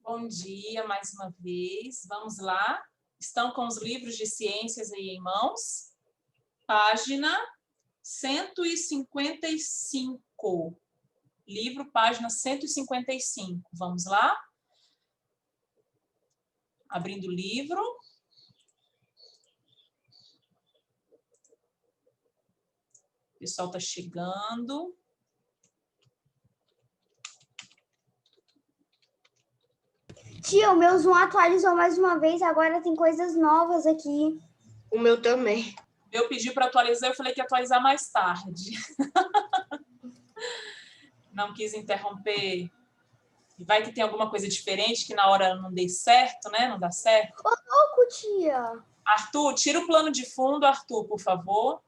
Bom dia, mais uma vez. Vamos lá. Estão com os livros de ciências aí em mãos? Página 155. Livro, página 155. Vamos lá? Abrindo o livro. O pessoal está chegando. Tia, o meu Zoom atualizou mais uma vez, agora tem coisas novas aqui. O meu também. Eu pedi para atualizar, eu falei que ia atualizar mais tarde. Não quis interromper. Vai que tem alguma coisa diferente que na hora não dê certo, né? Não dá certo. Ô, louco, tia. Arthur, tira o plano de fundo, Arthur, por favor.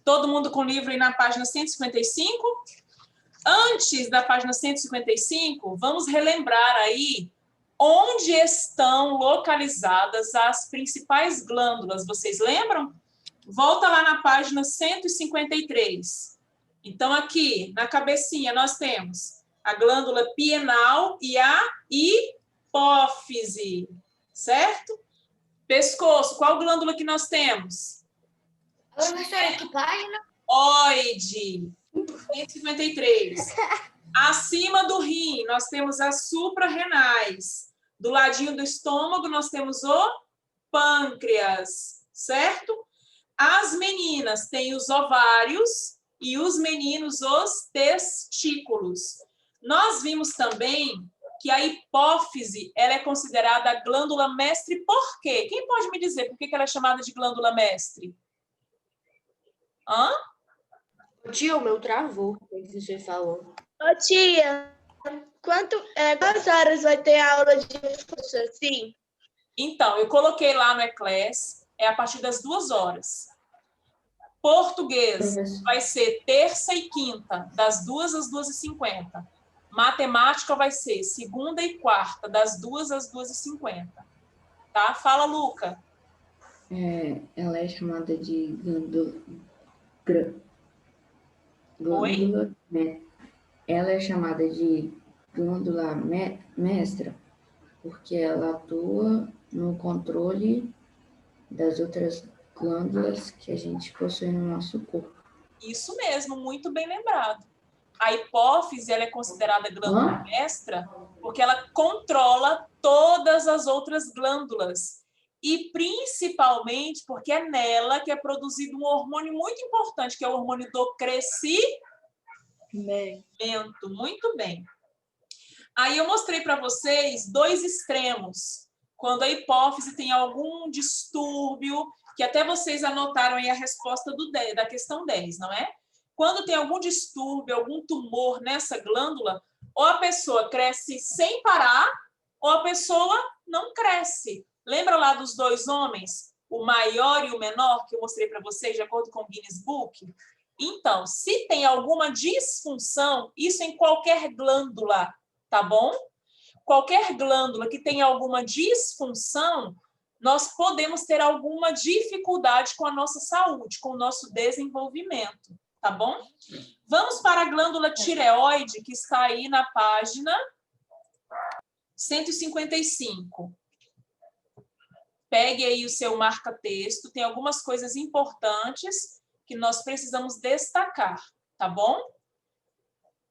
Todo mundo com o livro aí na página 155? Antes da página 155, vamos relembrar aí onde estão localizadas as principais glândulas. Vocês lembram? Volta lá na página 153. Então, aqui, na cabecinha, nós temos a glândula pineal e a hipófise, certo? Pescoço, qual glândula que nós temos? Professora, que página? Oide, 153. Acima do rim, nós temos as suprarrenais. Do ladinho do estômago, nós temos o pâncreas, certo? As meninas têm os ovários e os meninos os testículos. Nós vimos também que a hipófise ela é considerada a glândula mestre por quê? Quem pode me dizer por que ela é chamada de glândula mestre? Hã? Tia, o meu travou, o que você falou. Ô, tia, quantas horas vai ter a aula de força, assim? Então, eu coloquei lá no Eclass, é a partir das 2 horas. Português vai ser terça e quinta, das 2 às 2h50. Matemática vai ser segunda e quarta, das 2 às 2h50. Tá? Fala, Luca. Ela é chamada de glândula. Ela é chamada de glândula mestra porque ela atua no controle das outras glândulas que a gente possui no nosso corpo. Isso mesmo, muito bem lembrado. A hipófise ela é considerada glândula mestra porque ela controla todas as outras glândulas. E principalmente porque é nela que é produzido um hormônio muito importante, que é o hormônio do crescimento. Muito bem. Aí eu mostrei para vocês 2 extremos. Quando a hipófise tem algum distúrbio, que até vocês anotaram aí a resposta da questão 10, não é? Quando tem algum distúrbio, algum tumor nessa glândula, ou a pessoa cresce sem parar, ou a pessoa não cresce. Lembra lá dos 2 homens, o maior e o menor, que eu mostrei para vocês, de acordo com o Guinness Book? Então, se tem alguma disfunção, isso em qualquer glândula, tá bom? Qualquer glândula que tenha alguma disfunção, nós podemos ter alguma dificuldade com a nossa saúde, com o nosso desenvolvimento, tá bom? Vamos para a glândula tireoide, que está aí na página 155. Pegue aí o seu marca-texto, tem algumas coisas importantes que nós precisamos destacar, tá bom?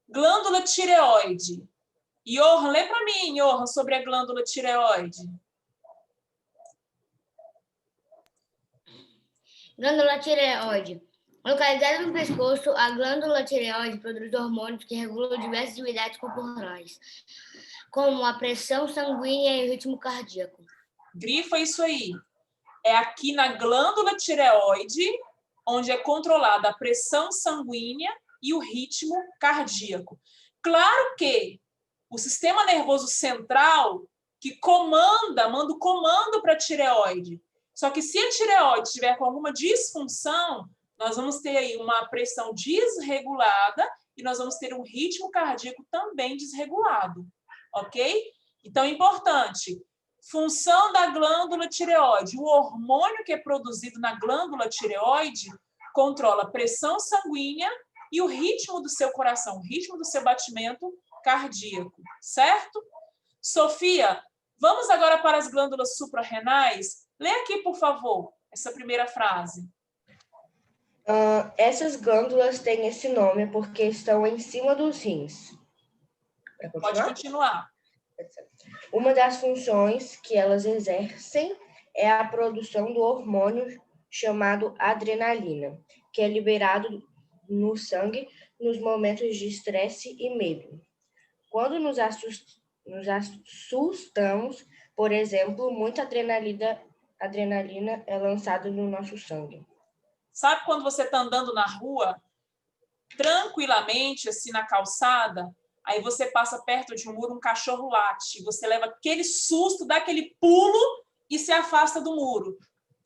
Glândula tireoide. Johan, lê para mim, Johan, sobre a glândula tireoide. Glândula tireoide. Localizada no pescoço, a glândula tireoide produz hormônios que regulam diversas atividades corporais, como a pressão sanguínea e o ritmo cardíaco. Grifa isso aí. É aqui na glândula tireoide onde é controlada a pressão sanguínea e o ritmo cardíaco. Claro que o sistema nervoso central que manda o comando para a tireoide. Só que se a tireoide estiver com alguma disfunção, nós vamos ter aí uma pressão desregulada e nós vamos ter um ritmo cardíaco também desregulado, ok? Então, é importante. Função da glândula tireoide. O hormônio que é produzido na glândula tireoide controla a pressão sanguínea e o ritmo do seu coração, o ritmo do seu batimento cardíaco, certo? Sofia, vamos agora para as glândulas suprarrenais? Lê aqui, por favor, essa primeira frase. Essas glândulas têm esse nome porque estão em cima dos rins. Pode continuar. Uma das funções que elas exercem é a produção do hormônio chamado adrenalina, que é liberado no sangue nos momentos de estresse e medo. Quando nos assustamos, por exemplo, muita adrenalina é lançada no nosso sangue. Sabe quando você está andando na rua, tranquilamente, assim, na calçada, aí você passa perto de um muro, um cachorro late, você leva aquele susto, dá aquele pulo e se afasta do muro.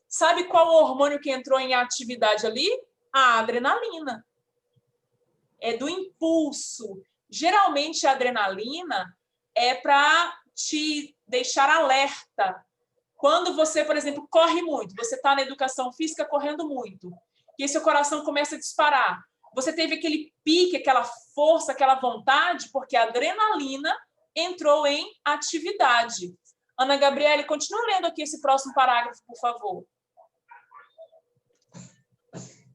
Sabe qual o hormônio que entrou em atividade ali? A adrenalina. É do impulso. Geralmente, a adrenalina é para te deixar alerta. Quando você, por exemplo, corre muito, você está na educação física correndo muito, e seu coração começa a disparar. Você teve aquele pique, aquela força, aquela vontade, porque a adrenalina entrou em atividade. Ana Gabriele, continua lendo aqui esse próximo parágrafo, por favor.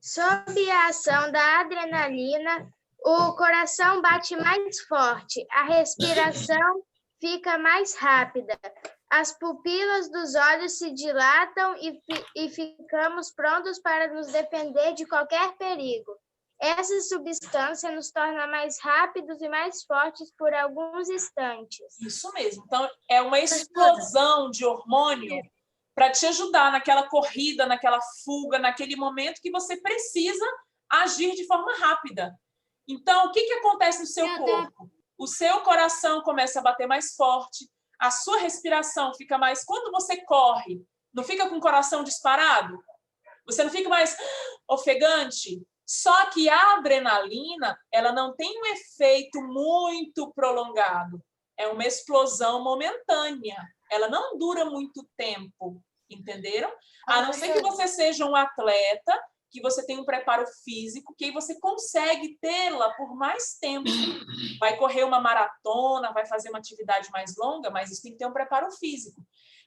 Sob a ação da adrenalina, o coração bate mais forte, a respiração fica mais rápida, as pupilas dos olhos se dilatam e ficamos prontos para nos defender de qualquer perigo. Essa substância nos torna mais rápidos e mais fortes por alguns instantes. Isso mesmo. Então, é uma explosão de hormônio para te ajudar naquela corrida, naquela fuga, naquele momento que você precisa agir de forma rápida. Então, o que acontece no seu corpo? O seu coração começa a bater mais forte, a sua respiração fica mais... Quando você corre, não fica com o coração disparado? Você não fica mais ofegante? Só que a adrenalina, ela não tem um efeito muito prolongado. É uma explosão momentânea. Ela não dura muito tempo, entenderam? A não ser que você seja um atleta, que você tem um preparo físico, que aí você consegue tê-la por mais tempo. Vai correr uma maratona, vai fazer uma atividade mais longa, mas isso tem que ter um preparo físico.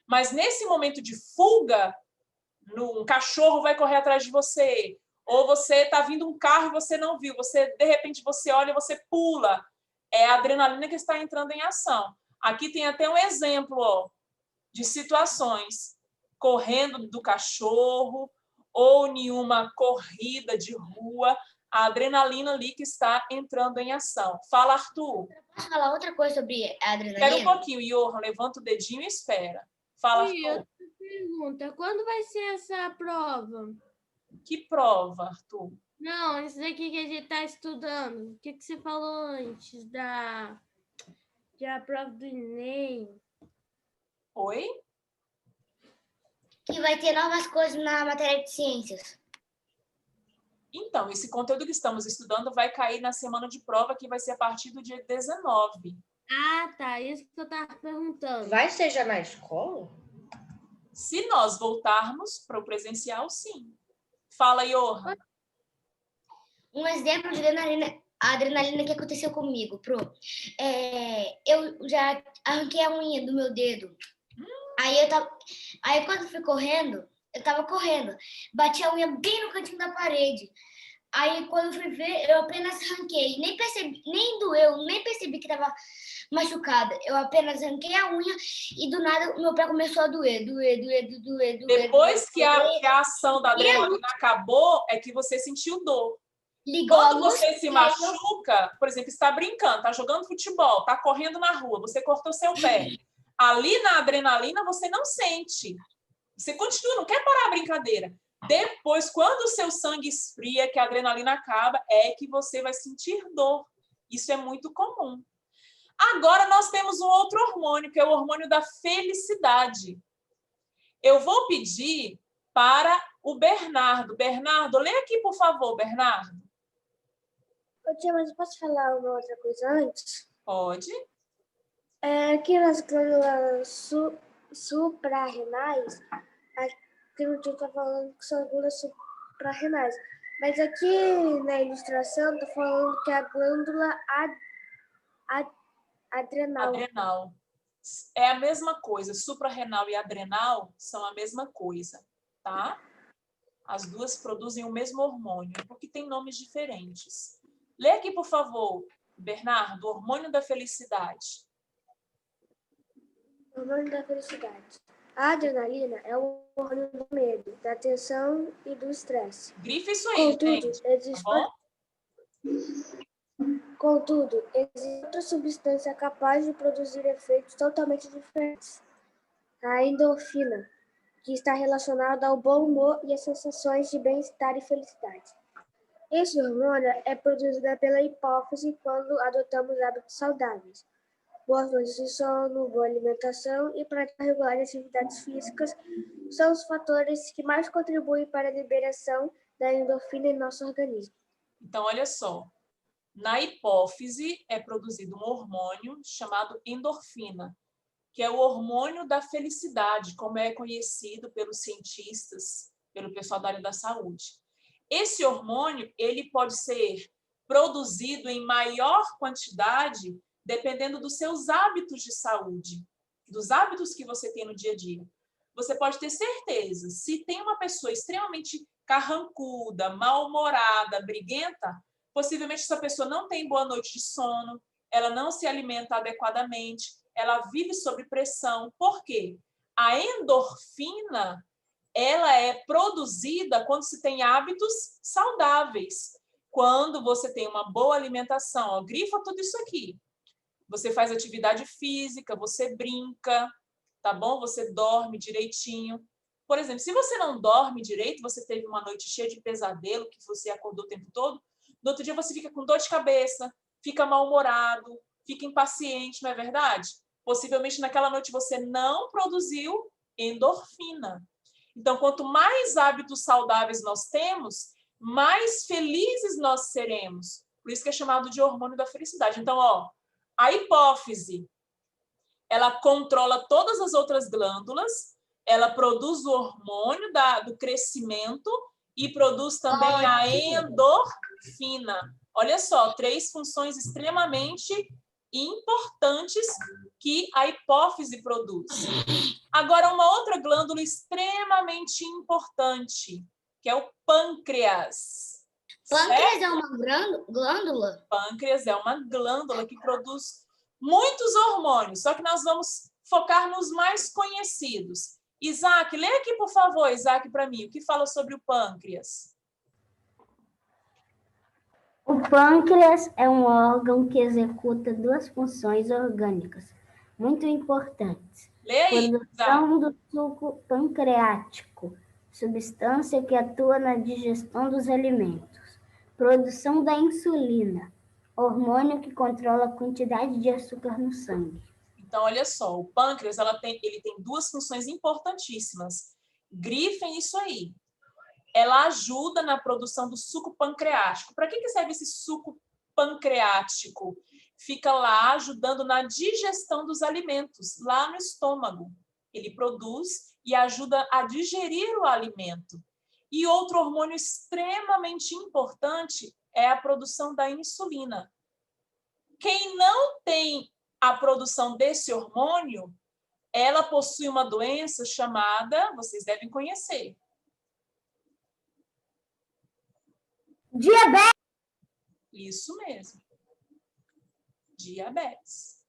Mas nesse momento de fuga, um cachorro vai correr atrás de você, ou você está vindo um carro e você não viu, de repente você olha e você pula. É a adrenalina que está entrando em ação. Aqui tem até um exemplo de situações. Correndo do cachorro, ou em uma corrida de rua, a adrenalina ali que está entrando em ação. Fala, Arthur. Posso falar outra coisa sobre a adrenalina? Espera um pouquinho, Johan. Levanta o dedinho e espera. Fala, Arthur. Outra pergunta. Quando vai ser essa prova? Que prova, Arthur? Não, isso daqui que a gente está estudando. O que você falou antes da prova do Enem? Oi? Que vai ter novas coisas na matéria de ciências. Então, esse conteúdo que estamos estudando vai cair na semana de prova, que vai ser a partir do dia 19. Ah, tá. Isso que eu estava perguntando. Vai ser já na escola? Se nós voltarmos para o presencial, sim. Fala, Johan. Um exemplo de a adrenalina que aconteceu comigo, Pro. Eu já arranquei a unha do meu dedo. Aí quando eu fui correndo, eu tava correndo, bati a unha bem no cantinho da parede. Aí quando eu fui ver, eu apenas arranquei, nem doeu, nem percebi que tava machucada. Eu apenas arranquei a unha e do nada o meu pé começou a doer. Depois que a ação da adrenalina acabou, é que você sentiu dor. Quando você se machuca, por exemplo, está brincando, está jogando futebol, está correndo na rua, você cortou seu pé. Ali na adrenalina você não sente. Você continua, não quer parar a brincadeira. Depois, quando o seu sangue esfria, que a adrenalina acaba, é que você vai sentir dor. Isso é muito comum. Agora nós temos um outro hormônio, que é o hormônio da felicidade. Eu vou pedir para o Bernardo. Bernardo, lê aqui, por favor, Bernardo. Tia, mas eu posso falar uma outra coisa antes? Pode. Aqui nas glândulas suprarrenais, aqui no tio está falando que são glândulas suprarrenais. Mas aqui na ilustração está falando que é a glândula adrenal. Adrenal. é a mesma coisa. Suprarrenal e adrenal são a mesma coisa, tá? As duas produzem o mesmo hormônio, porque tem nomes diferentes. Lê aqui, por favor, Bernardo, hormônio da felicidade. Hormônio da felicidade. A adrenalina é o hormônio do medo, da tensão e do estresse. Grifa isso aí, gente. Tá bom? Contudo, existe outra substância capaz de produzir efeitos totalmente diferentes. A endorfina, que está relacionada ao bom humor e às sensações de bem-estar e felicidade. Esse hormônio é produzido pela hipófise quando adotamos hábitos saudáveis. Boas noites de sono, boa alimentação e prática regular de atividades físicas são os fatores que mais contribuem para a liberação da endorfina em nosso organismo. Então, olha só. Na hipófise é produzido um hormônio chamado endorfina, que é o hormônio da felicidade, como é conhecido pelos cientistas, pelo pessoal da área da saúde. Esse hormônio, ele pode ser produzido em maior quantidade dependendo dos seus hábitos de saúde, dos hábitos que você tem no dia a dia. Você pode ter certeza, se tem uma pessoa extremamente carrancuda, mal-humorada, briguenta, possivelmente essa pessoa não tem boa noite de sono, ela não se alimenta adequadamente, ela vive sob pressão. Por quê? A endorfina, ela é produzida quando se tem hábitos saudáveis. Quando você tem uma boa alimentação, ó, grifa tudo isso aqui. Você faz atividade física, você brinca, tá bom? Você dorme direitinho. Por exemplo, se você não dorme direito, você teve uma noite cheia de pesadelo, que você acordou o tempo todo, no outro dia você fica com dor de cabeça, fica mal-humorado, fica impaciente, não é verdade? Possivelmente naquela noite você não produziu endorfina. Então, quanto mais hábitos saudáveis nós temos, mais felizes nós seremos. Por isso que é chamado de hormônio da felicidade. Então, ó, a hipófise, ela controla todas as outras glândulas, ela produz o hormônio do crescimento e produz também a endorfina. Olha só, 3 funções extremamente importantes que a hipófise produz. Agora, uma outra glândula extremamente importante, que é o pâncreas. Pâncreas é uma glândula? Pâncreas é uma glândula que produz muitos hormônios, só que nós vamos focar nos mais conhecidos. Isaac, lê aqui, por favor, Isaac, para mim, o que fala sobre o pâncreas. O pâncreas é um órgão que executa 2 funções orgânicas muito importantes. Lê aí, Produção do suco pancreático, substância que atua na digestão dos alimentos. Produção da insulina, hormônio que controla a quantidade de açúcar no sangue. Então, olha só, o pâncreas ele tem 2 funções importantíssimas. Grifem isso aí. Ela ajuda na produção do suco pancreático. Para que serve esse suco pancreático? Fica lá ajudando na digestão dos alimentos, lá no estômago. Ele produz e ajuda a digerir o alimento. E outro hormônio extremamente importante é a produção da insulina. Quem não tem a produção desse hormônio, ela possui uma doença chamada, vocês devem conhecer. Diabetes! Isso mesmo. Diabetes.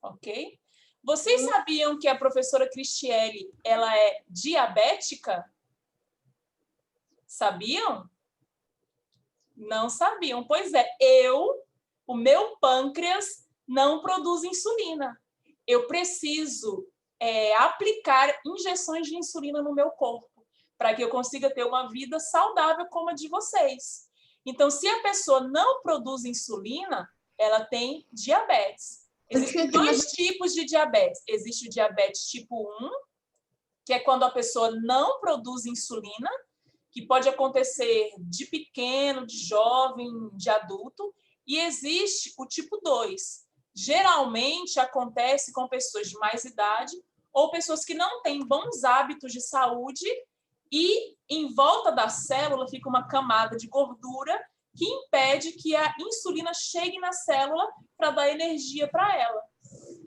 Ok? Vocês sabiam que a professora Cristiele, ela é diabética? Sabiam? Não sabiam. Pois é, o meu pâncreas não produz insulina. Eu preciso aplicar injeções de insulina no meu corpo para que eu consiga ter uma vida saudável como a de vocês. Então, se a pessoa não produz insulina, ela tem diabetes. Existem 2 tipos de diabetes. Existe o diabetes tipo 1, que é quando a pessoa não produz insulina, que pode acontecer de pequeno, de jovem, de adulto. E existe o tipo 2. Geralmente acontece com pessoas de mais idade ou pessoas que não têm bons hábitos de saúde e em volta da célula fica uma camada de gordura que impede que a insulina chegue na célula para dar energia para ela.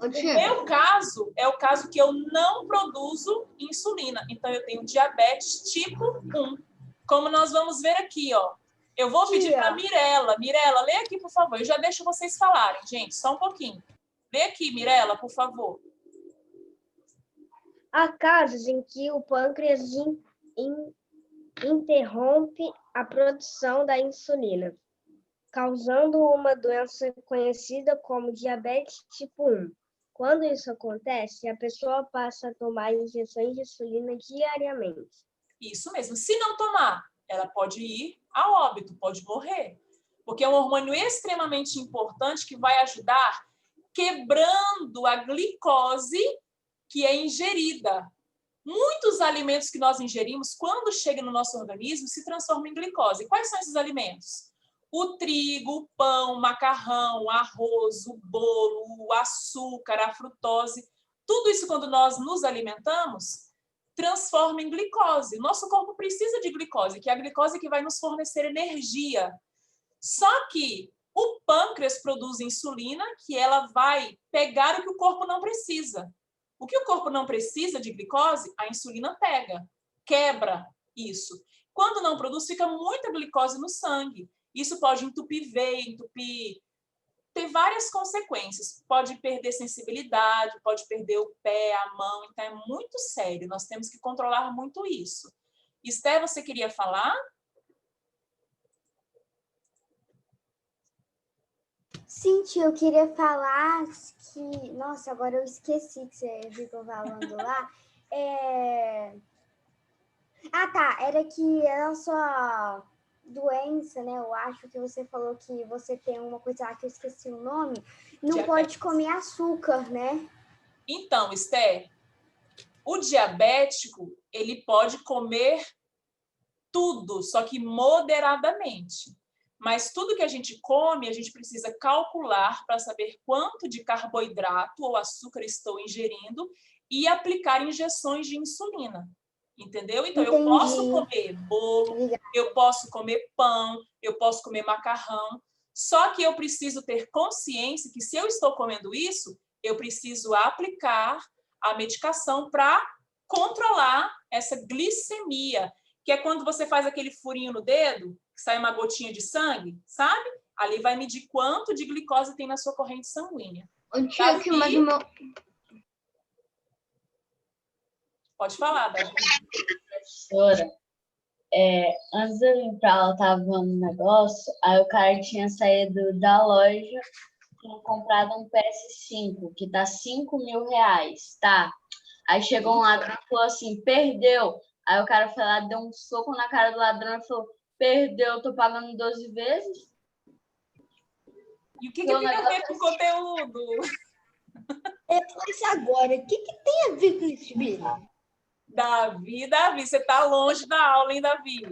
O meu caso é o caso que eu não produzo insulina. Então, eu tenho diabetes tipo 1. Como nós vamos ver aqui, ó. Eu vou pedir para a Mirella. Mirella, lê aqui, por favor. Eu já deixo vocês falarem, gente, só um pouquinho. Lê aqui, Mirella, por favor. Há casos em que o pâncreas interrompe a produção da insulina, causando uma doença conhecida como diabetes tipo 1. Quando isso acontece, a pessoa passa a tomar injeções de insulina diariamente. Isso mesmo. Se não tomar, ela pode ir a óbito, pode morrer. Porque é um hormônio extremamente importante que vai ajudar quebrando a glicose que é ingerida. Muitos alimentos que nós ingerimos, quando chegam no nosso organismo, se transformam em glicose. Quais são esses alimentos? O trigo, o pão, o macarrão, o arroz, o bolo, o açúcar, a frutose. Tudo isso, quando nós nos alimentamos, transforma em glicose. O nosso corpo precisa de glicose, que é a glicose que vai nos fornecer energia. Só que o pâncreas produz insulina, que ela vai pegar o que o corpo não precisa. O que o corpo não precisa de glicose, a insulina pega, quebra isso. Quando não produz, fica muita glicose no sangue. Isso pode entupir veia, ter várias consequências. Pode perder sensibilidade, pode perder o pé, a mão. Então, é muito sério. Nós temos que controlar muito isso. Esther, você queria falar? Sim, tia, eu queria falar que... Nossa, agora eu esqueci que você ficou falando lá. Ah, tá. Era que a sua doença, né? Eu acho que você falou que você tem uma coisa lá que eu esqueci o nome. Não Diabetes. pode comer açúcar, né? Então, Esther, o diabético, ele pode comer tudo, só que moderadamente. Mas tudo que a gente come, a gente precisa calcular para saber quanto de carboidrato ou açúcar estou ingerindo e aplicar injeções de insulina. Entendeu? Então, Entendi. eu posso comer bolo, eu posso comer pão, eu posso comer macarrão, só que eu preciso ter consciência que se eu estou comendo isso, eu preciso aplicar a medicação para controlar essa glicemia, que é quando você faz aquele furinho no dedo, que sai uma gotinha de sangue, sabe? Ali vai medir quanto de glicose tem na sua corrente sanguínea. Pode falar, Davi. Professora, antes de eu vir pra aula, eu tava vendo um negócio, aí o cara tinha saído da loja, tinha comprado um PS5, que tá R$5.000, tá? Aí chegou um ladrão e falou assim, perdeu. Aí o cara foi lá, deu um soco na cara do ladrão e falou, perdeu, tô pagando 12 vezes. E o que tem a ver com conteúdo? Mas agora, o que tem a ver com isso, Bíblia? Davi, você tá longe da aula, hein, Davi?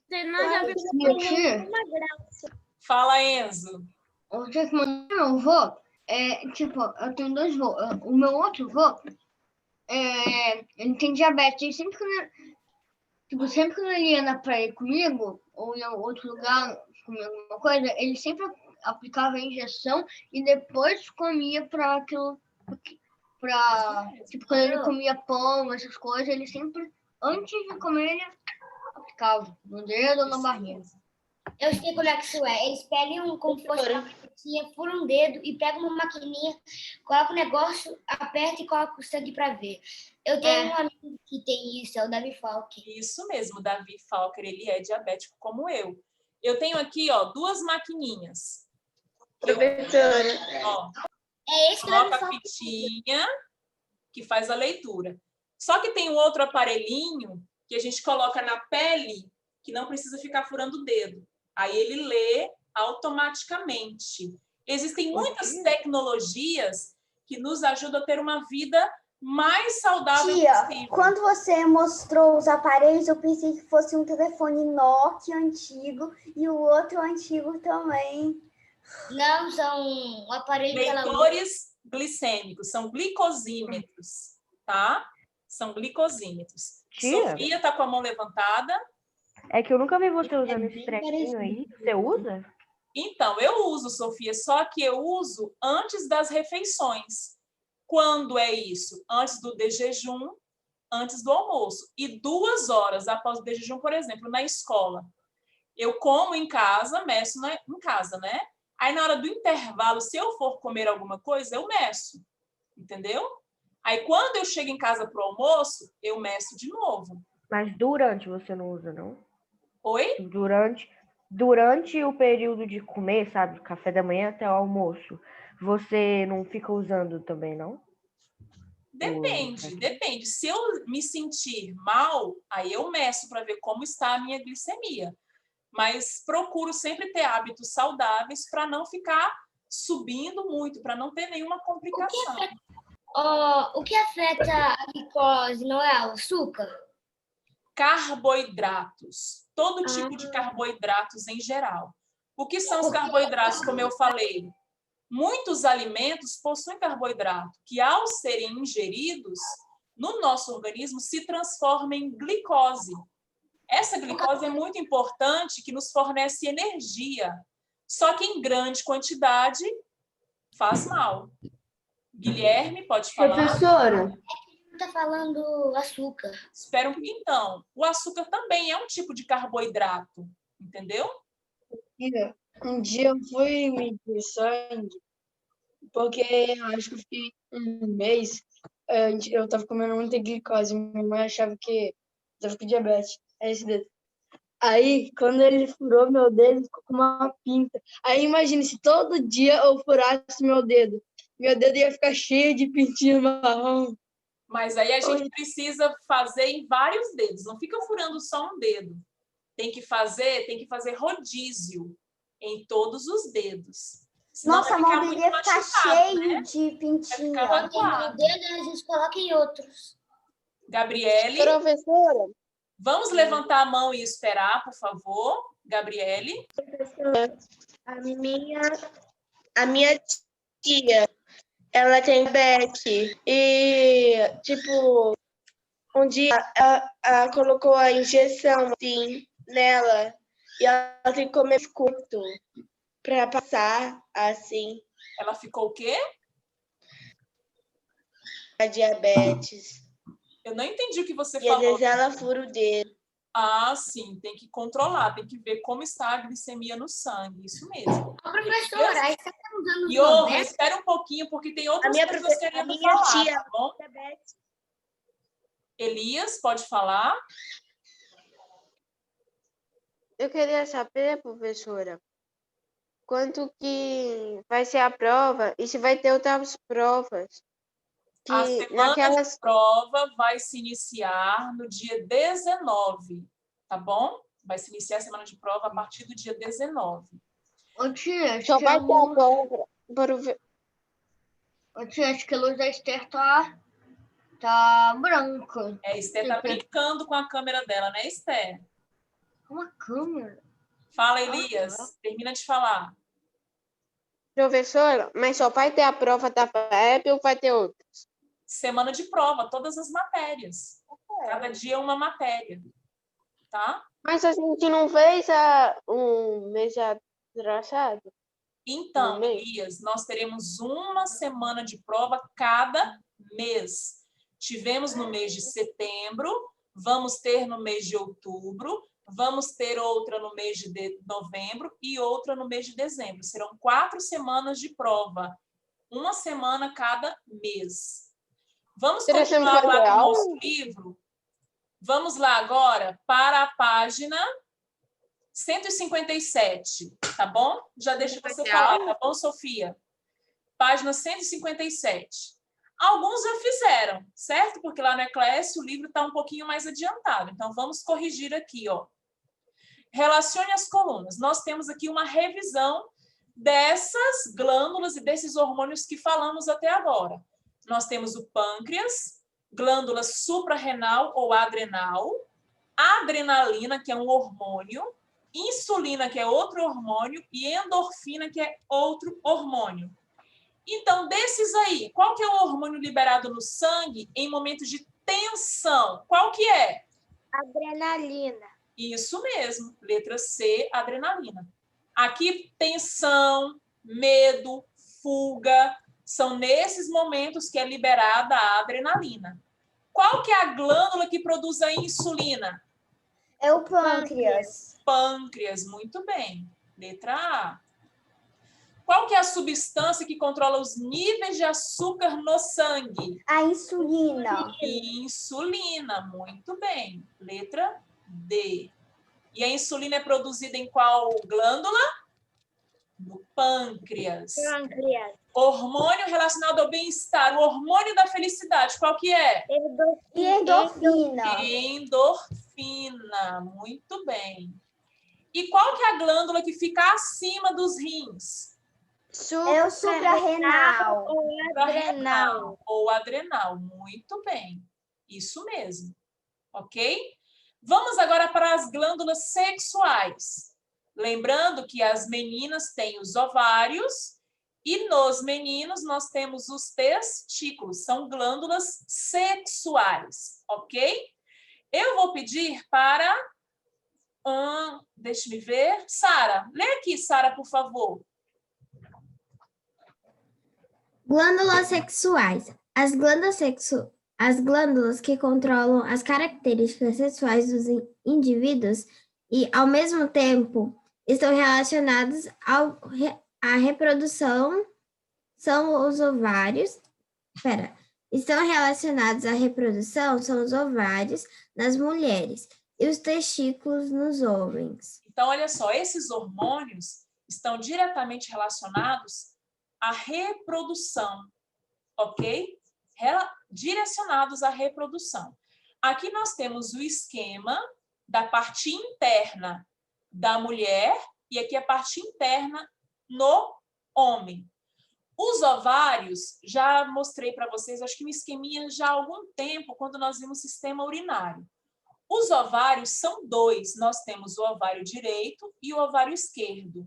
Tem nada a ver com Fala, Enzo. Eu tinha que mandar meu avô, eu tenho 2 avôs. O meu outro avô, ele tem diabetes. Sempre quando ele ia na praia comigo, ou em outro lugar comer alguma coisa, ele sempre aplicava a injeção e depois comia para aquilo. Tipo, quando ele comia pão, essas coisas, ele sempre, antes de comer, ele aplicava no dedo ou na barriga. Eu sei como é que isso é. Eles pegam como se fosse uma maquininha, furam um dedo e pegam uma maquininha, colocam o negócio, aperta e coloca o sangue para ver. Eu tenho um amigo que tem isso, é o Davi Falker. Isso mesmo, o Davi Falker, ele é diabético como eu. Eu tenho aqui, ó, 2 maquininhas. Professora. É esse que coloca a fitinha que faz a leitura. Só que tem um outro aparelhinho que a gente coloca na pele que não precisa ficar furando o dedo. Aí ele lê automaticamente. Existem muitas tecnologias que nos ajudam a ter uma vida mais saudável possível. Quando você mostrou os aparelhos, eu pensei que fosse um telefone Nokia antigo e o outro antigo também. Não, são aparelhos... Leitores glicêmicos, são glicosímetros, tá? São glicosímetros. Tia? Sofia está com a mão levantada. É que eu nunca vi você usando esse trequinho aí. Você usa? Então, eu uso, Sofia, só que eu uso antes das refeições. Quando é isso? Antes do de jejum, antes do almoço. E 2 horas após o de jejum, por exemplo, na escola. Eu como em casa, meço em casa, né? Aí, na hora do intervalo, se eu for comer alguma coisa, eu meço. Entendeu? Aí, quando eu chego em casa para o almoço, eu meço de novo. Mas durante você não usa, não? Oi? Durante o período de comer, sabe? Café da manhã até o almoço, você não fica usando também, não? Depende. Se eu me sentir mal, aí eu meço para ver como está a minha glicemia. Mas procuro sempre ter hábitos saudáveis para não ficar subindo muito, para não ter nenhuma complicação. O que afeta a glicose, não é o açúcar? Carboidratos. Todo tipo de carboidratos em geral. O que são os carboidratos, como eu falei? Muitos alimentos possuem carboidrato, que ao serem ingeridos, no nosso organismo se transforma em glicose. Essa glicose é muito importante, que nos fornece energia. Só que em grande quantidade faz mal. Guilherme, pode falar? Professora. Está falando açúcar. Espera um pouquinho, então. O açúcar também é um tipo de carboidrato, entendeu? Um dia eu fui medir sangue, porque eu acho que eu fiquei um mês, eu tava comendo muita glicose, minha mãe achava que eu tava com diabetes. Aí, quando ele furou meu dedo, ficou com uma pinta. Aí, imagine se todo dia eu furasse meu dedo ia ficar cheio de pintinho marrom. Mas aí a gente precisa fazer em vários dedos, não fica furando só um dedo. Tem que fazer rodízio em todos os dedos. Senão Nossa, a mão dele ia ficar cheio de pintinho. No dedo, a gente coloca em outros. Gabriele. Professora. Vamos levantar a mão e esperar, por favor. Gabriele. Professora, a minha tia, ela tem diabetes e, tipo, um dia ela colocou a injeção, assim, nela e ela tem que comer curto para passar, assim. Ela ficou o quê? A diabetes. Eu não entendi o que você e falou. E às vezes ela fura o dedo. Ah, sim, tem que controlar, tem que ver como está a glicemia no sangue, isso mesmo. Professora, aí você está usando os Iorra, espera um pouquinho, porque tem outras pessoas querendo falar, tia, tá bom? Elias, pode falar? Eu queria saber, professora, quanto que vai ser a prova e se vai ter outras provas. A semana de prova vai se iniciar no dia 19, tá bom? Vai se iniciar a semana de prova a partir do dia 19. Ô tia, só vai ter a prova. Ô tia, acho que a luz da Esther tá branca. Esther tá brincando com a câmera dela, né, Esther? Uma câmera? Fala, Elias. Termina de falar. Professora, mas só vai ter a prova da PrEP ou vai ter outras? Semana de prova, todas as matérias. Cada dia uma matéria. Tá? Mas a gente não fez um mês atrasado? Então, Elias, nós teremos uma semana de prova cada mês. Tivemos no mês de setembro, vamos ter no mês de outubro, vamos ter outra no mês de novembro e outra no mês de dezembro. Serão 4 semanas de prova. Uma semana cada mês. Vamos continuar lá com o nosso livro? Vamos lá agora para a página 157, tá bom? Já deixa você falar, tá bom, Sofia? Página 157. Alguns já fizeram, certo? Porque lá no Eclésio o livro está um pouquinho mais adiantado. Então, vamos corrigir aqui, ó. Relacione as colunas. Nós temos aqui uma revisão dessas glândulas e desses hormônios que falamos até agora. Nós temos o pâncreas, glândula suprarrenal ou adrenal, adrenalina, que é um hormônio, insulina, que é outro hormônio, e endorfina, que é outro hormônio. Então, desses aí, qual que é o hormônio liberado no sangue em momentos de tensão? Qual que é? Adrenalina. Isso mesmo, letra C, adrenalina. Aqui, tensão, medo, fuga, São nesses momentos que é liberada a adrenalina. Qual que é a glândula que produz a insulina? É o pâncreas. Pâncreas, muito bem. Letra A. Qual que é a substância que controla os níveis de açúcar no sangue? A insulina. Insulina, muito bem. Letra D. E a insulina é produzida em qual glândula? No pâncreas. Pâncreas. Hormônio relacionado ao bem-estar, o hormônio da felicidade, qual que é? Endorfina. Endorfina, muito bem. E qual que é a glândula que fica acima dos rins? É o suprarrenal. Suprarrenal ou adrenal, muito bem. Isso mesmo, ok? Vamos agora para as glândulas sexuais. Lembrando que as meninas têm os ovários e nos meninos nós temos os testículos. São glândulas sexuais, ok? Eu vou pedir para... deixa-me ver. Sara, lê aqui, Sara, por favor. Glândulas sexuais. As glândulas que controlam as características sexuais dos indivíduos e, ao mesmo tempo, estão relacionadas à reprodução são os ovários. Estão relacionados à reprodução são os ovários nas mulheres e os testículos nos homens. Então, olha só, esses hormônios estão diretamente relacionados à reprodução, ok? Direcionados à reprodução. Aqui nós temos o esquema da parte interna da mulher e aqui a parte interna no homem. Os ovários, já mostrei para vocês, acho que um esqueminha já há algum tempo, quando nós vimos o sistema urinário. Os ovários são dois, nós temos o ovário direito e o ovário esquerdo.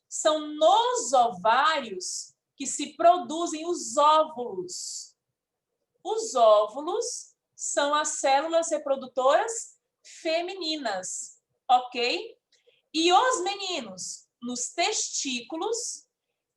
São nos ovários que se produzem os óvulos. Os óvulos são as células reprodutoras femininas, ok? E os meninos, nos testículos,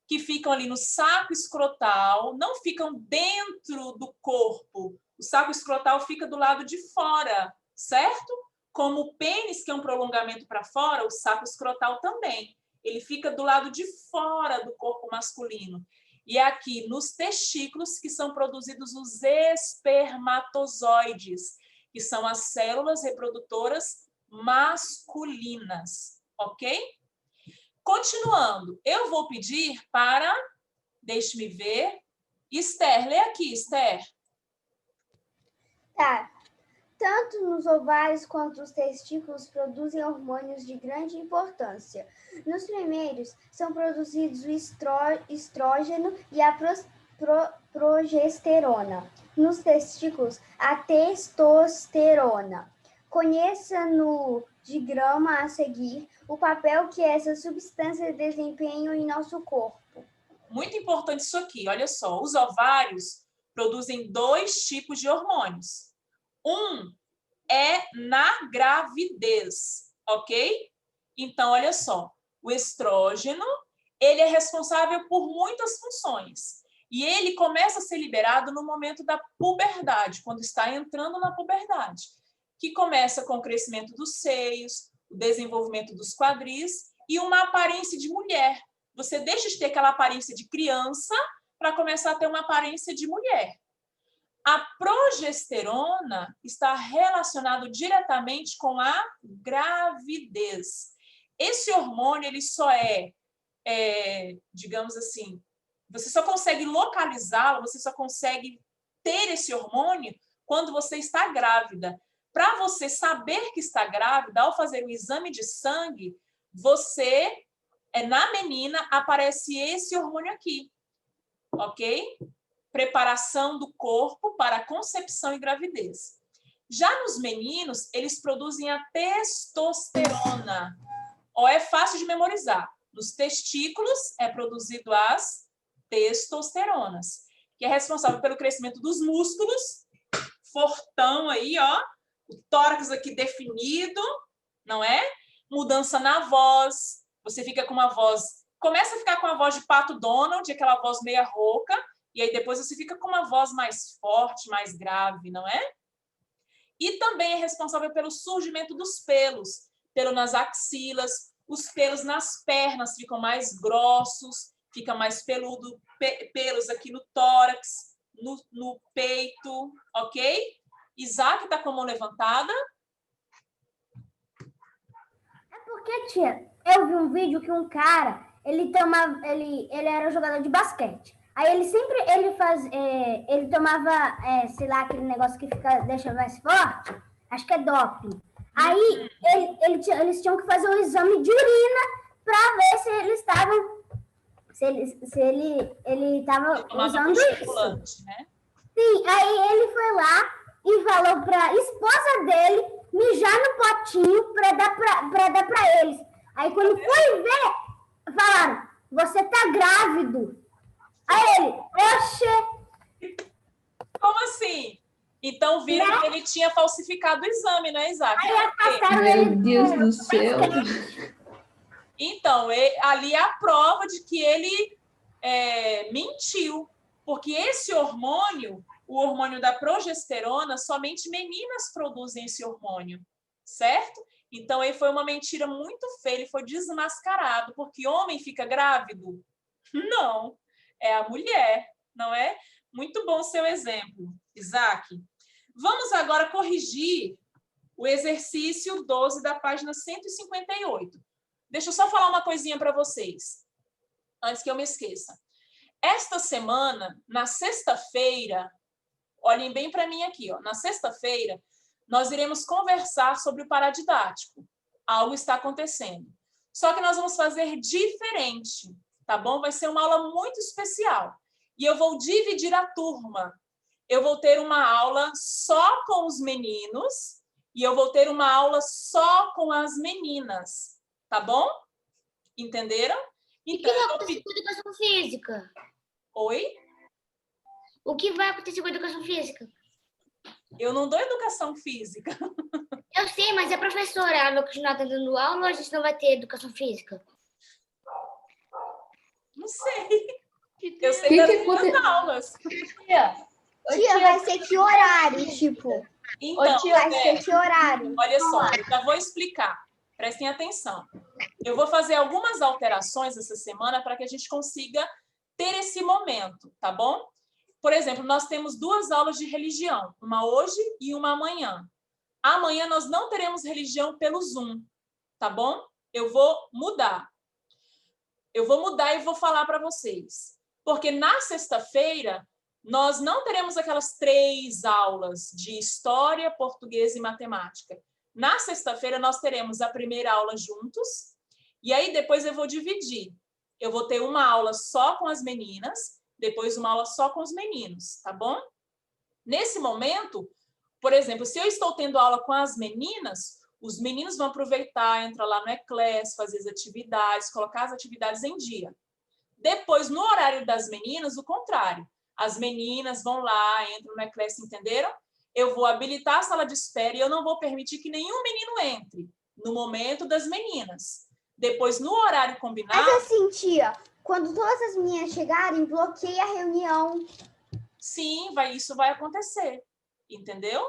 que ficam ali no saco escrotal, não ficam dentro do corpo. O saco escrotal fica do lado de fora, certo? Como o pênis, que é um prolongamento para fora, o saco escrotal também. Ele fica do lado de fora do corpo masculino. E é aqui nos testículos que são produzidos os espermatozoides, que são as células reprodutoras masculinas, ok? Continuando, eu vou pedir para, deixe-me ver, Esther, lê aqui, Esther. Tá. Tanto nos ovários quanto os testículos produzem hormônios de grande importância. Nos primeiros, são produzidos o estrógeno e a progesterona. Nos testículos, a testosterona. Conheça no diagrama a seguir o papel que essas substâncias desempenham em nosso corpo. Muito importante isso aqui, olha só. Os ovários produzem dois tipos de hormônios. Um é na gravidez, ok? Então, olha só, o estrógeno, ele é responsável por muitas funções. E ele começa a ser liberado no momento da puberdade, quando está entrando na puberdade, que começa com o crescimento dos seios, o desenvolvimento dos quadris e uma aparência de mulher. Você deixa de ter aquela aparência de criança para começar a ter uma aparência de mulher. A progesterona está relacionado diretamente com a gravidez. Esse hormônio, ele só digamos assim, você só consegue localizá-lo, você só consegue ter esse hormônio quando você está grávida. Para você saber que está grávida, ao fazer o exame de sangue, na menina, aparece esse hormônio aqui, ok? Preparação do corpo para a concepção e gravidez. Já nos meninos, eles produzem a testosterona. É fácil de memorizar. Nos testículos é produzido as testosteronas, que é responsável pelo crescimento dos músculos, fortão aí, ó, o tórax aqui definido, não é? Mudança na voz, você fica com uma voz, começa a ficar com a voz de Pato Donald, aquela voz meia rouca, E aí depois você fica com uma voz mais forte, mais grave, não é? E também é responsável pelo surgimento dos pelos, pelo nas axilas, os pelos nas pernas ficam mais grossos, fica mais peludo, pelos aqui no tórax, no peito, ok? Isaac está com a mão levantada. É porque, tia, eu vi um vídeo que um cara, ele era jogador de basquete. Aí ele tomava, sei lá, aquele negócio que deixa mais forte, acho que é doping. Aí eles tinham que fazer um exame de urina para ver se eles estavam, se ele estava usando isso. Né? Sim, aí ele foi lá e falou para a esposa dele mijar no potinho para dar para eles. Aí quando foi ver, falaram, você tá grávido. Aí ele, oxe. Como assim? Então viram que ele tinha falsificado o exame, né, Isaac? Aí afastaram ele. Meu Deus do céu. Então, ali é a prova de que ele mentiu. Porque esse hormônio, o hormônio da progesterona, somente meninas produzem esse hormônio, certo? Então, aí foi uma mentira muito feia, ele foi desmascarado, porque homem fica grávido? Não, é a mulher, não é? Muito bom seu exemplo, Isaac. Vamos agora corrigir o exercício 12 da página 158. Deixa eu só falar uma coisinha para vocês, antes que eu me esqueça. Esta semana, na sexta-feira, olhem bem para mim aqui, ó. Na sexta-feira, nós iremos conversar sobre o paradidático. Algo está acontecendo. Só que nós vamos fazer diferente, tá bom? Vai ser uma aula muito especial. E eu vou dividir a turma. Eu vou ter uma aula só com os meninos e eu vou ter uma aula só com as meninas, tá bom? Entenderam? Então, o que vai acontecer com a educação física? Oi? O que vai acontecer com a educação física? Eu não dou educação física. Eu sei, mas a professora vai continuar dando aula ou a gente não vai ter educação física? Não sei. Eu sei das minhas aulas. Tia, vai ser que horário, tipo? Então, vai ser que horário? Olha só, eu já vou explicar. Prestem atenção. Eu vou fazer algumas alterações essa semana para que a gente consiga ter esse momento, tá bom? Por exemplo, nós temos 2 aulas de religião, uma hoje e uma amanhã. Amanhã nós não teremos religião pelo Zoom, tá bom? Eu vou mudar. Eu vou mudar e vou falar para vocês. Porque na sexta-feira, nós não teremos aquelas 3 aulas de história, português e matemática. Na sexta-feira, nós teremos a primeira aula juntos, e aí depois eu vou dividir. Eu vou ter uma aula só com as meninas, depois uma aula só com os meninos, tá bom? Nesse momento, por exemplo, se eu estou tendo aula com as meninas, os meninos vão aproveitar, entrar lá no Eclass, fazer as atividades, colocar as atividades em dia. Depois, no horário das meninas, o contrário. As meninas vão lá, entram no Eclass, entenderam? Eu vou habilitar a sala de espera e eu não vou permitir que nenhum menino entre no momento das meninas. Depois, no horário combinado... Mas assim, tia, quando todas as meninas chegarem, bloqueia a reunião. Sim, isso vai acontecer, entendeu?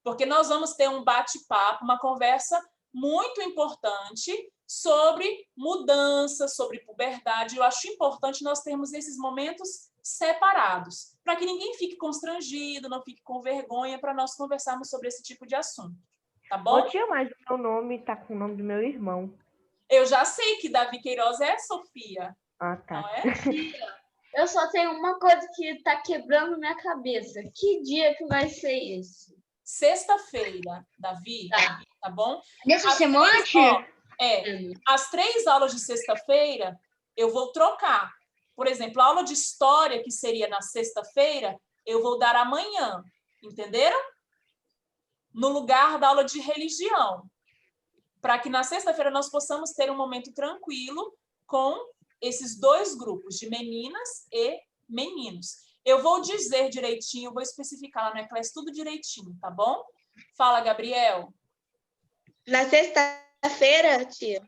Porque nós vamos ter um bate-papo, uma conversa muito importante sobre mudança, sobre puberdade. Eu acho importante nós termos esses momentos separados, para que ninguém fique constrangido, não fique com vergonha, para nós conversarmos sobre esse tipo de assunto. Tá bom? Ô, tia, mas o meu nome tá com o nome do meu irmão. Eu já sei que Davi Queiroz é Sofia. Ah, tá. Não é? Eu só tenho uma coisa que tá quebrando minha cabeça. Que dia que vai ser esse? Sexta-feira, Davi, tá bom? Nessa semana, tia? As 3 aulas de sexta-feira, eu vou trocar. Por exemplo, a aula de história, que seria na sexta-feira, eu vou dar amanhã, entenderam? No lugar da aula de religião. Para que na sexta-feira nós possamos ter um momento tranquilo com esses 2 grupos, de meninas e meninos. Eu vou dizer direitinho, vou especificar lá no Eclass tudo direitinho, tá bom? Fala, Gabriel. Na sexta-feira, tia?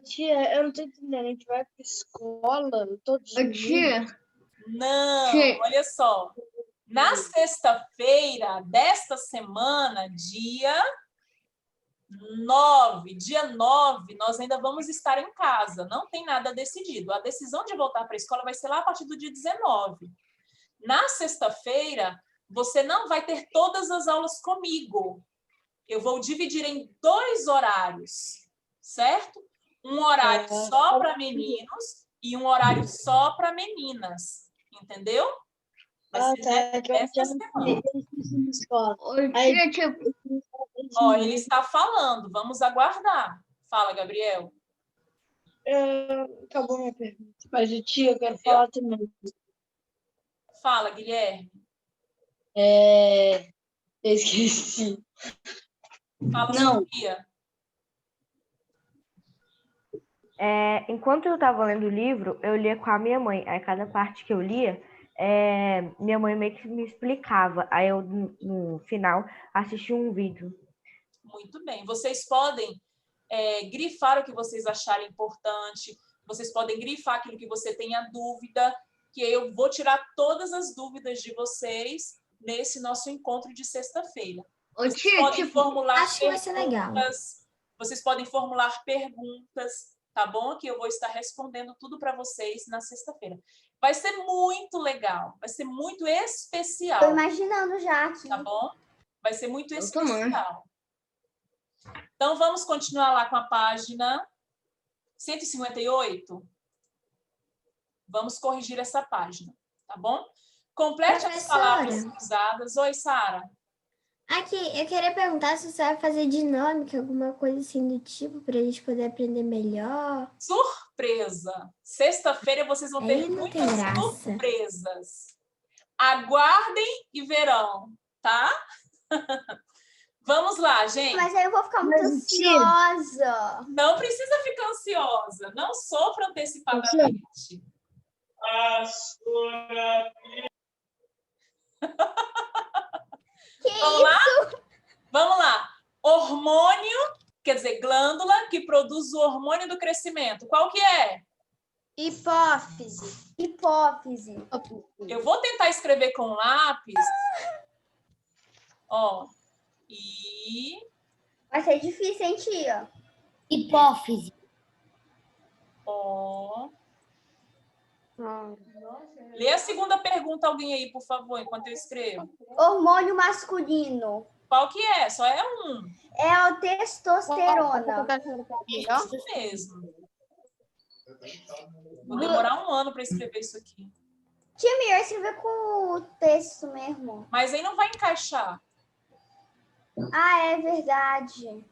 Tia, eu não tô entendendo. A gente vai pra escola todos os dias? Tia, Não, Sim. olha só. Na sexta-feira desta semana, dia 9, nós ainda vamos estar em casa. Não tem nada decidido. A decisão de voltar para a escola vai ser lá a partir do dia 19. Na sexta-feira, você não vai ter todas as aulas comigo. Eu vou dividir em 2 horários, certo? Um horário só para meninos e um horário só para meninas. Entendeu? Vai ser essa semana. Aí, tipo, Ó, ele está falando. Vamos aguardar. Fala, Gabriel. Acabou minha pergunta. Mas, tia, eu quero falar também. Fala, Guilherme. Eu esqueci. Fala, Não. Sofia. Enquanto eu estava lendo o livro, eu lia com a minha mãe. Aí cada parte que eu lia, minha mãe meio que me explicava. Aí eu, no final, assisti um vídeo. Muito bem. Vocês podem grifar o que vocês acharem importante. Vocês podem grifar aquilo que você tenha dúvida, que eu vou tirar todas as dúvidas de vocês nesse nosso encontro de sexta-feira. Vocês podem formular acho que vai ser legal. perguntas. Vocês podem formular perguntas, tá bom? Que eu vou estar respondendo tudo para vocês na sexta-feira. Vai ser muito legal, vai ser muito especial. Tô imaginando já aqui. Tá bom? Vai ser muito Eu também. especial. Então, vamos continuar lá com a página 158. Vamos corrigir essa página, tá bom? Complete as palavras usadas. Oi, Sara. Aqui, eu queria perguntar se você vai fazer dinâmica, alguma coisa assim do tipo, para a gente poder aprender melhor. Surpresa! Sexta-feira vocês vão ter Aí não tem muitas graça. surpresas. Aguardem e verão, tá? Vamos lá, gente. Mas aí eu vou ficar muito ansiosa. Não precisa ficar ansiosa. Não sofra antecipadamente. Vamos lá? Vamos lá. Hormônio, quer dizer, glândula que produz o hormônio do crescimento. Qual que é? Hipófise. Hipófise. Eu vou tentar escrever com lápis. Ó. E... Vai ser difícil, hein, tia? Hipófise. Ó. Lê a segunda pergunta, alguém aí, por favor, enquanto eu escrevo. Hormônio masculino. Qual que é? Só é um. É a testosterona. Isso mesmo. Vou demorar 1 ano para escrever isso aqui. Tia, melhor escrever com o texto mesmo. Mas aí não vai encaixar. Ah, é verdade.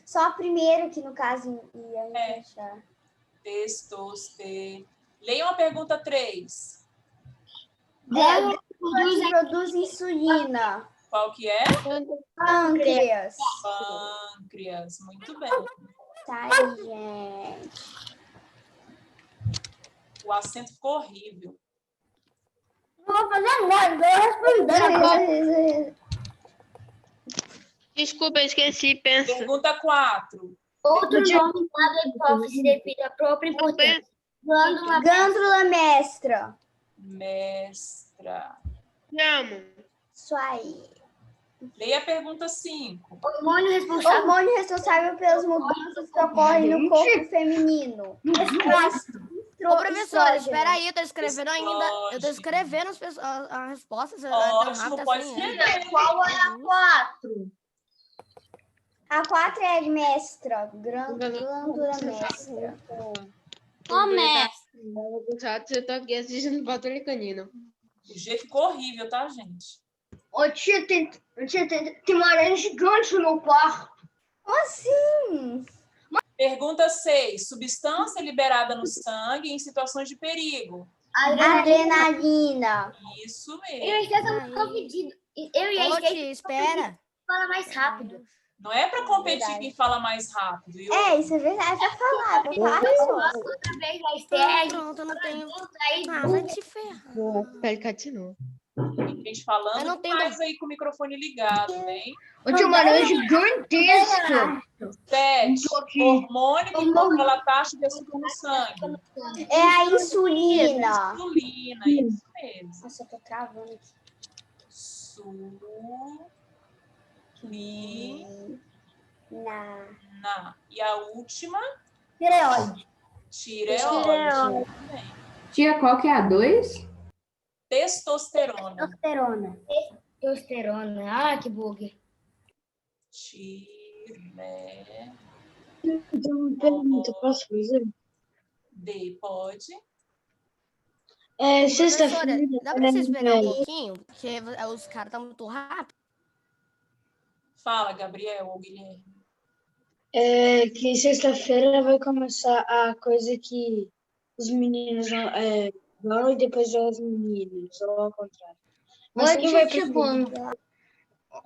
Só a primeira que, no caso, ia encaixar. Testosterona. Leiam a pergunta 3. Glândula que produz insulina. Qual que é? Pâncreas. Pâncreas. Muito bem. Tá aí, gente. O acento ficou horrível. Não vou fazer nada, vou responder. Desculpa, eu esqueci. Pensa. Pergunta 4. Outro nome dado à hipófise devido à própria importância. Glândula mestra. Mestra. Te amo. Isso aí. Leia a pergunta 5. Hormônio responsável pelas mudanças que ocorrem no corpo feminino. Ô, professor, espera aí, eu tô escrevendo ainda. Eu tô escrevendo a resposta. Ótimo, pode escrever. Qual é a 4? A 4 é mestra. Glândula mestra. Ô, mestre. Você tá aqui assistindo Patrulha Canina. O G ficou horrível, tá, gente? Ô, tia, tem uma aranha gigante no meu quarto. Como assim? Pergunta 6. Substância liberada no sangue em situações de perigo. Adrenalina. Isso Eu mesmo. estou confundido. Eu e a Ô, Esté tia, espera. fala mais rápido. Não é para competir quem fala mais rápido. Isso é verdade. É pra falar. Outra vez a Esté. Pronto, eu não tenho. Aí, Ah, vai te ferrar. Ele continua. Tem gente falando Eu não tenho demais aí com o microfone ligado, hein? Ô, tia Maria, é gigantesco. 7. Hormônio que controla a taxa de açúcar no sangue. É a insulina. Insulina, isso mesmo. Nossa, eu tô travando aqui. Insulina. E a última? Tireoide. Tireoide. Tia, qual que é a 2? Testosterona. Testosterona. Ah, que bug. Eu tenho uma pergunta, posso fazer? Pode. Sexta-feira. Professora, dá para vocês esperar um pouquinho? Porque os caras estão muito rápidos. Fala, Gabriel ou Guilherme. Que sexta-feira vai começar a coisa que os meninos vão e depois as meninas, ou ao contrário. Mas Oi, quem vai tipo, Um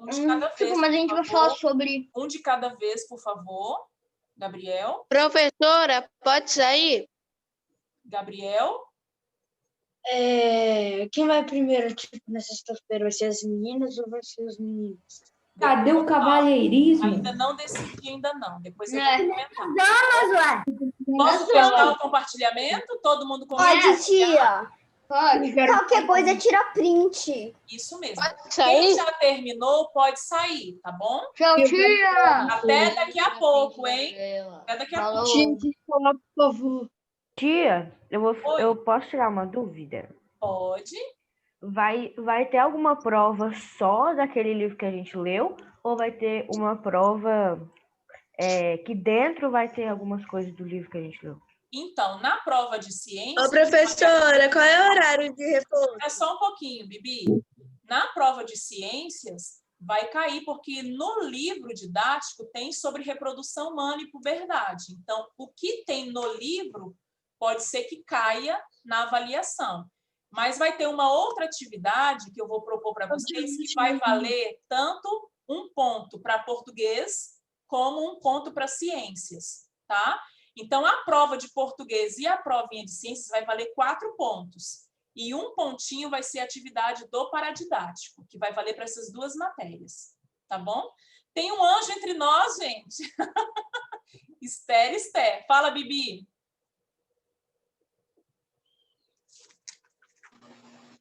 de cada vez, mas a gente por vai favor. falar sobre... Um de cada vez, por favor. Gabriel. Professora, pode sair? Gabriel. Quem vai primeiro, tipo, na sexta-feira? Vai ser as meninas ou vai ser os meninos? Cadê o cavalheirismo? Ainda não decidi, ainda não. Depois eu vou comentar. Damas, ué. Posso fechar o compartilhamento? Todo mundo Pode, começa? tia. Pode. Qualquer coisa, tira print. Isso mesmo. Pode sair? Quem já terminou, pode sair, tá bom? Tchau, tia. Até daqui a pouco, hein? Até daqui a pouco. Tia, falar, por favor. Tia, eu posso tirar uma dúvida? Pode. Vai ter alguma prova só daquele livro que a gente leu? Ou vai ter uma prova que dentro vai ter algumas coisas do livro que a gente leu? Então, na prova de ciências... Ô, professora, qual é o horário de repouso? É só um pouquinho, Bibi. Na prova de ciências, vai cair, porque no livro didático tem sobre reprodução humana e puberdade. Então, o que tem no livro pode ser que caia na avaliação. Mas vai ter uma outra atividade que eu vou propor para vocês, que vai valer tanto um ponto para português, como um ponto para ciências, tá? Então, a prova de português e a provinha de ciências vai valer 4 pontos. E um pontinho vai ser a atividade do paradidático, que vai valer para essas 2 matérias, tá bom? Tem um anjo entre nós, gente. Esther. Fala, Bibi.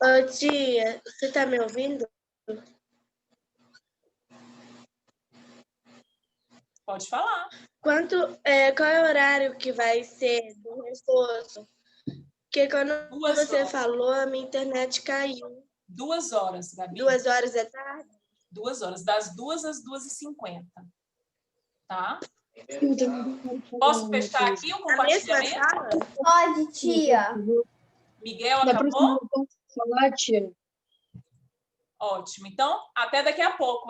Ô, tia, você tá me ouvindo? Pode falar. Qual é o horário que vai ser do reforço? Porque quando você falou, a minha internet caiu. 2 horas, Gabi. 2 horas da tarde? 2 horas, das 2 às 2h50. Tá? Posso fechar aqui o compartilhamento? Pode, tia. Miguel, acabou? Falar, tia. Ótimo. Então, até daqui a pouco, hein?